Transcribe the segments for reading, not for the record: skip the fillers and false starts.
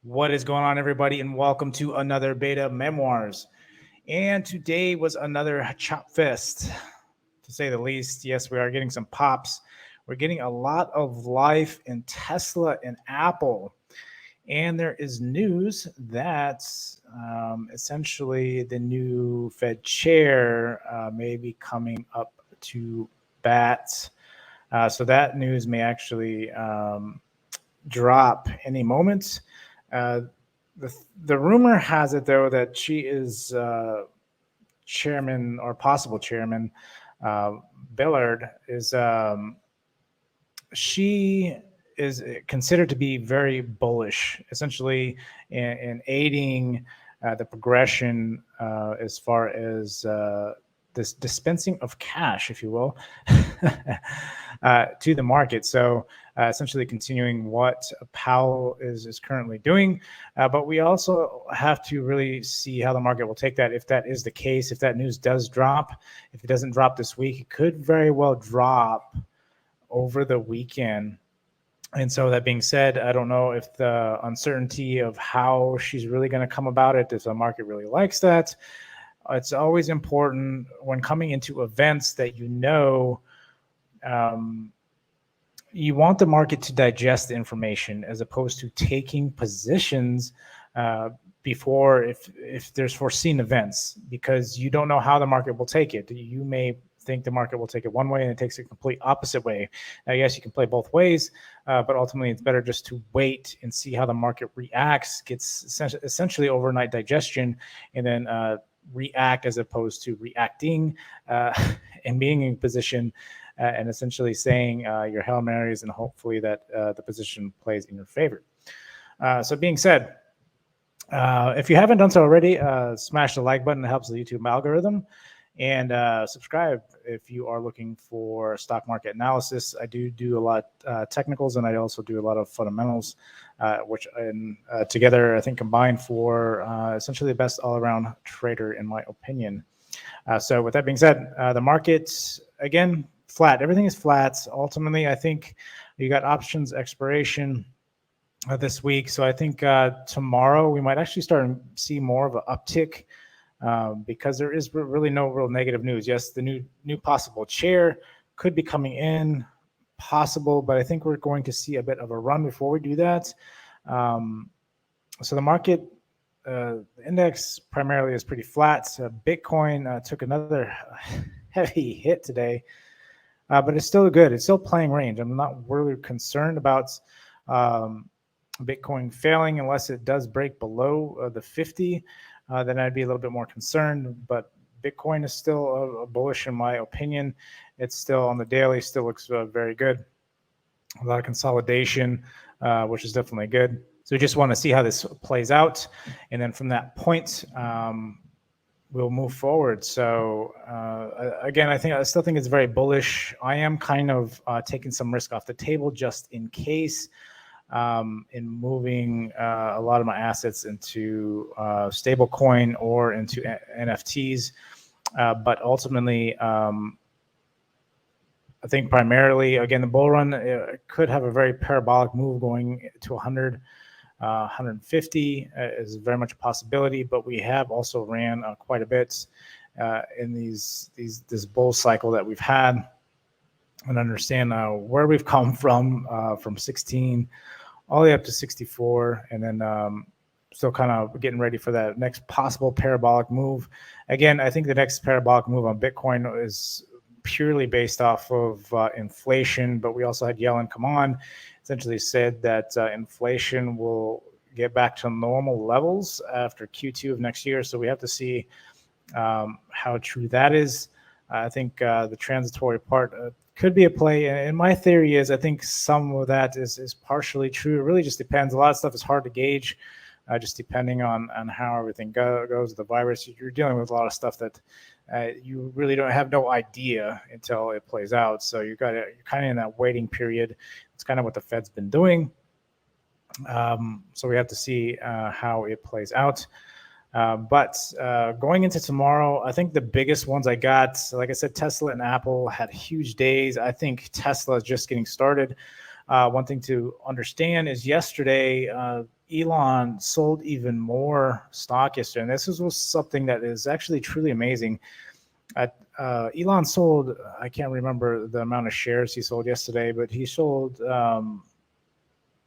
What is going on, everybody, and welcome to another Beta Memoirs. And today was another chop fest, to say the least. Yes, we are getting some pops. We're getting a lot of life in Tesla and Apple. And there is news that essentially the new Fed chair may be coming up to bat. So that news may actually drop any moment. Uh, the rumor has it, though, that she is chairman or possible chairman. Uh, Billard is she is considered to be very bullish, essentially in aiding the progression as far as this dispensing of cash, if you will, to the market. So essentially continuing what Powell is currently doing. But we also have to really see how the market will take that. If that is the case, if that news does drop, if it doesn't drop this week, it could very well drop over the weekend. And so that being said, I don't know if the uncertainty of how she's really going to come about it, if the market really likes that. It's always important when coming into events that you want the market to digest the information as opposed to taking positions before if there's foreseen events, because you don't know how the market will take it. You may think the market will take it one way and it takes a complete opposite way. Now, yes, you can play both ways, but ultimately it's better just to wait and see how the market reacts, gets essentially overnight digestion, and then react as opposed to reacting and being in position and essentially saying your Hail Marys, and hopefully that the position plays in your favor. So being said, if you haven't done so already, smash the like button. It helps the YouTube algorithm. And subscribe if you are looking for stock market analysis. I do a lot technicals, and I also do a lot of fundamentals, which together I think combine for essentially the best all-around trader, in my opinion. So with that being said, the market, again, flat. Everything is flat. Ultimately, I think you got options expiration this week. So I think tomorrow we might actually start to see more of an uptick. Because there is really no real negative news. Yes, the new possible chair could be coming in, possible, but I think we're going to see a bit of a run before we do that. So the market, the index primarily is pretty flat. Bitcoin took another heavy hit today, but it's still good. It's still playing range. I'm not really concerned about Bitcoin failing unless it does break below the 50. Then I'd be a little bit more concerned. But Bitcoin is still bullish in my opinion. It's still on the daily, still looks very good. A lot of consolidation, which is definitely good. So we just want to see how this plays out. And then from that point, we'll move forward. So again, I still think it's very bullish. I am kind of taking some risk off the table just in case. In moving a lot of my assets into stablecoin or into NFTs. But ultimately, I think primarily, again, the bull run could have a very parabolic move going to 100, 150 is very much a possibility, but we have also ran quite a bit in this bull cycle that we've had, and understand where we've come from 16 all the way up to 64, and then still kind of getting ready for that next possible parabolic move. Again, I think the next parabolic move on Bitcoin is purely based off of inflation, but we also had Yellen come on, essentially said that inflation will get back to normal levels after Q2 of next year. So we have to see how true that is. I think the transitory part could be a play. And my theory is I think some of that is partially true. It really just depends. A lot of stuff is hard to gauge, just depending on how everything goes. The virus, you're dealing with a lot of stuff that you really don't have no idea until it plays out. So you're kind of in that waiting period. It's kind of what the Fed's been doing. So we have to see how it plays out. But going into tomorrow, I think the biggest ones I got, like I said, Tesla and Apple had huge days. I think Tesla is just getting started. One thing to understand is yesterday, Elon sold even more stock yesterday, and this was something that is actually truly amazing. Elon sold, I can't remember the amount of shares he sold yesterday, but he sold a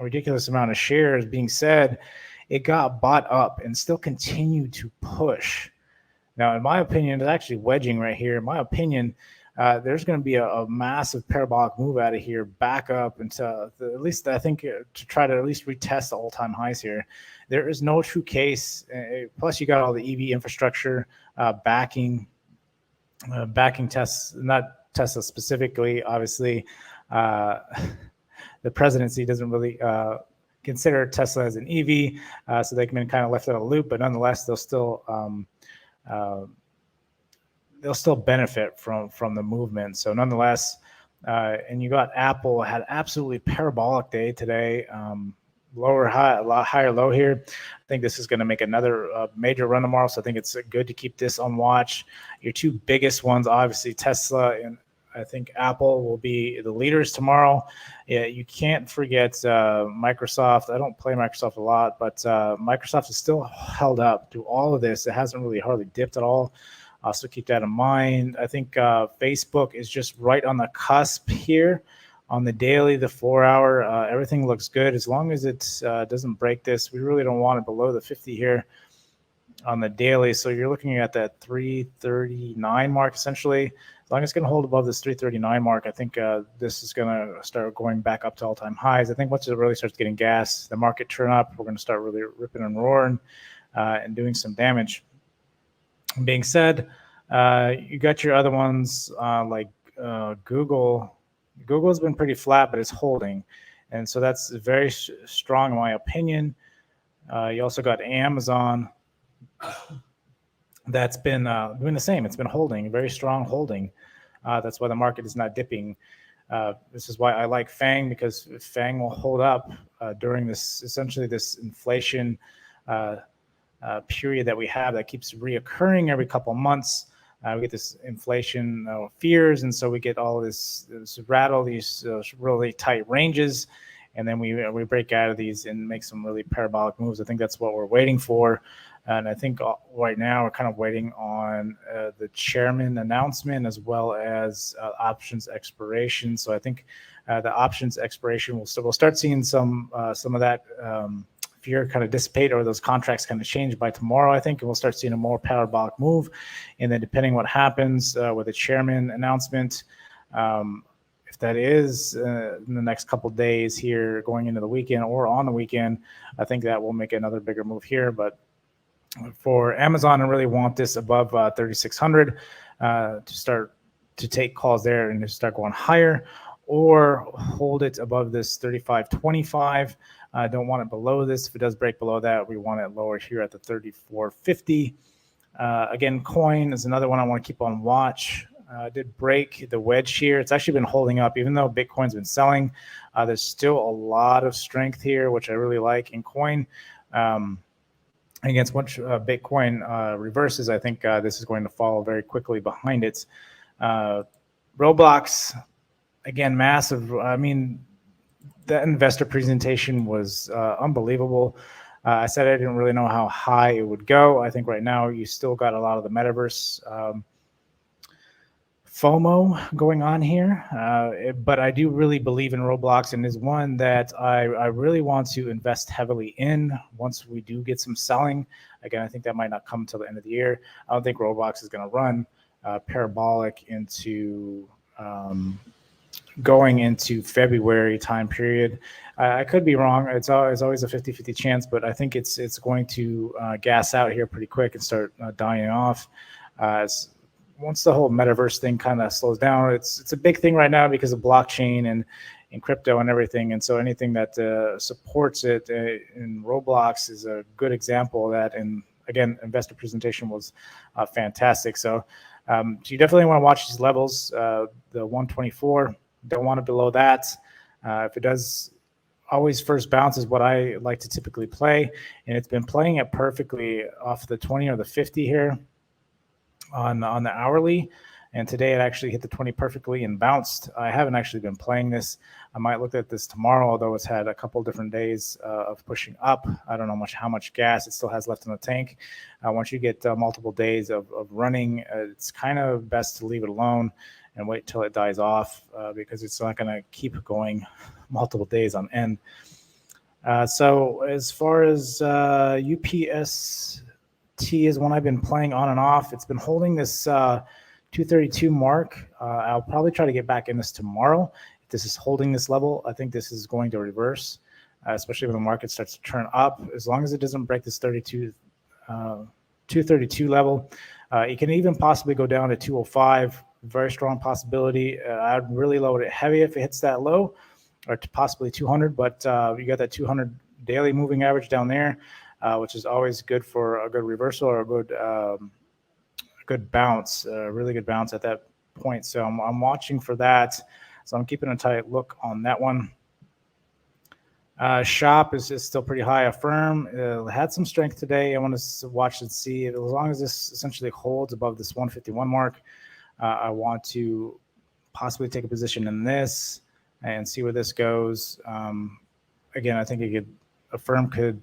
ridiculous amount of shares. Being said, it got bought up and still continued to push. Now, in my opinion, it's actually wedging right here. In my opinion, there's going to be a massive parabolic move out of here, back up into at least I think to try to at least retest the all-time highs here. There is no true case. Plus, you got all the EV infrastructure backing Tesla, not Tesla specifically. Obviously, the presidency doesn't really consider Tesla as an EV, so they've been kind of left out of the loop. But nonetheless, they'll still benefit from the movement. So nonetheless, and you got Apple had absolutely parabolic day today. Lower high, a lot higher low here. I think this is going to make another major run tomorrow. So I think it's good to keep this on watch. Your two biggest ones, obviously Tesla and I think Apple, will be the leaders tomorrow. Yeah, you can't forget Microsoft. I don't play Microsoft a lot, but Microsoft is still held up through all of this. It hasn't really hardly dipped at all. So keep that in mind. I think Facebook is just right on the cusp here. On the daily, the 4 hour, everything looks good as long as it doesn't break this. We really don't want it below the 50 here on the daily. So you're looking at that 339 mark essentially. As long as it's going to hold above this 339 mark, I think this is going to start going back up to all-time highs. I think once it really starts getting gas, the market turn up, we're going to start really ripping and roaring and doing some damage. Being said, you got your other ones like Google. Google's been pretty flat, but it's holding. And so that's very strong in my opinion. You also got Amazon. That's been doing the same. It's been holding, very strong holding. That's why the market is not dipping. This is why I like FANG, because FANG will hold up during this, essentially this inflation period that we have that keeps reoccurring every couple months. We get this inflation fears, and so we get all this rattle, these really tight ranges, and then we break out of these and make some really parabolic moves. I think that's what we're waiting for, and I think right now we're kind of waiting on the chairman announcement as well as options expiration. So I think the options expiration we'll start seeing some of that fear kind of dissipate, or those contracts kind of change by tomorrow, I think, and we'll start seeing a more parabolic move. And then depending what happens with the chairman announcement, if that is in the next couple of days here going into the weekend or on the weekend, I think that will make another bigger move here. But for Amazon, I really want this above 3,600 to start to take calls there and to start going higher, or hold it above this 35.25. Don't want it below this. If it does break below that, we want it lower here at the 34.50. Again, coin is another one I want to keep on watch. Did break the wedge here. It's actually been holding up, even though Bitcoin's been selling. There's still a lot of strength here, which I really like in coin. Against once Bitcoin reverses, I think this is going to follow very quickly behind it. Roblox, again, massive. I mean, that investor presentation was unbelievable. I said I didn't really know how high it would go. I think right now you still got a lot of the metaverse FOMO going on here, but I do really believe in Roblox, and is one that I really want to invest heavily in once we do get some selling. Again, I think that might not come until the end of the year. I don't think Roblox is going to run parabolic into going into February time period. I could be wrong. It's always a 50-50 chance, but I think it's going to gas out here pretty quick and start dying off. Once the whole metaverse thing kind of slows down, it's a big thing right now because of blockchain and crypto and everything. And so anything that supports it in Roblox is a good example of that. And again, investor presentation was fantastic. So you definitely want to watch these levels. The 124, don't want it below that. If it does, always first bounce is what I like to typically play, and it's been playing it perfectly off the 20 or the 50 here on the hourly. And today it actually hit the 20 perfectly and bounced. I haven't actually been playing this. I might look at this tomorrow, although it's had a couple different days of pushing up. I don't know how much gas it still has left in the tank. Once you get multiple days of running, it's kind of best to leave it alone and wait till it dies off because it's not going to keep going multiple days on end. So as far as UPST is one I've been playing on and off. It's been holding this 232 mark. I'll probably try to get back in this tomorrow. If this is holding this level, I think this is going to reverse, especially when the market starts to turn up. As long as it doesn't break this 232 level, it can even possibly go down to 205. Very strong possibility. I'd really load it heavy if it hits that low, or to possibly 200. But you got that 200 daily moving average down there, which is always good for a good reversal or a good bounce, really good bounce at that point. So I'm watching for that. So I'm keeping a tight look on that one. Shop is still pretty high. Affirm had some strength today. I want to watch and see as long as this essentially holds above this 151 mark. I want to possibly take a position in this and see where this goes. Again, I think Affirm could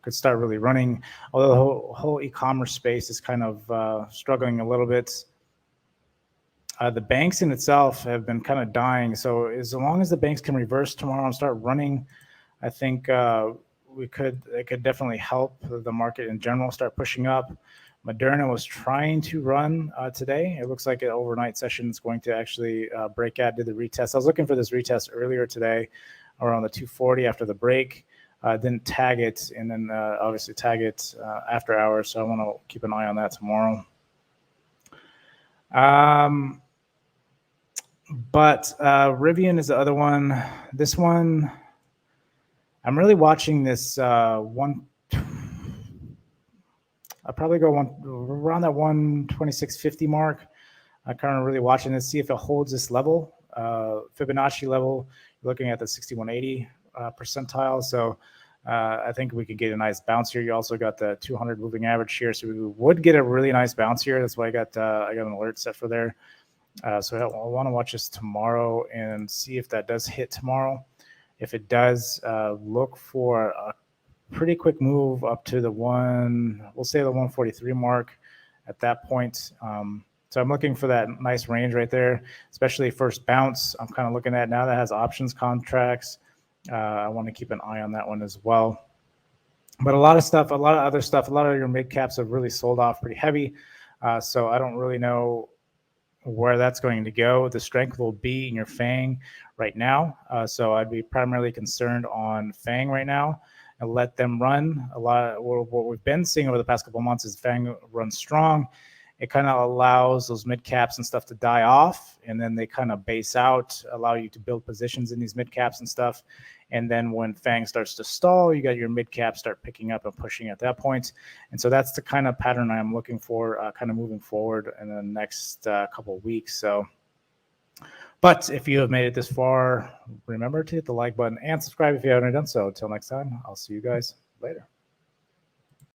start really running, although the whole e-commerce space is kind of struggling a little bit. The banks in itself have been kind of dying. So as long as the banks can reverse tomorrow and start running, I think it could definitely help the market in general start pushing up. Moderna was trying to run today. It looks like an overnight session is going to actually break out, do the retest. I was looking for this retest earlier today around the 240 after the break. Didn't tag it, and then obviously tag it after hours. So I want to keep an eye on that tomorrow. But Rivian is the other one. This one, I'm really watching this one. I'll probably go around that 126.50 mark. I'm kind of really watching this, see if it holds this level, Fibonacci level. You're looking at the 6180 percentile. So I think we could get a nice bounce here. You also got the 200 moving average here, so we would get a really nice bounce here. That's why I got an alert set for there. So I want to watch this tomorrow and see if that does hit tomorrow. If it does, look for a pretty quick move up to the we'll say the 143 mark at that point. So I'm looking for that nice range right there, especially first bounce. I'm kind of looking at now that has options contracts. I want to keep an eye on that one as well. But a lot of other stuff, a lot of your mid caps have really sold off pretty heavy. So I don't really know where that's going to go. The strength will be in your FANG right now. So I'd be primarily concerned on FANG right now and let them run. What we've been seeing over the past couple of months is FANG runs strong. It kind of allows those mid caps and stuff to die off, and then they kind of base out, allow you to build positions in these mid caps and stuff. And then when FANG starts to stall, you got your mid cap start picking up and pushing at that point. And so that's the kind of pattern I'm looking for, kind of moving forward in the next couple of weeks. So, but if you have made it this far, remember to hit the like button and subscribe if you haven't done so. Until next time, I'll see you guys later.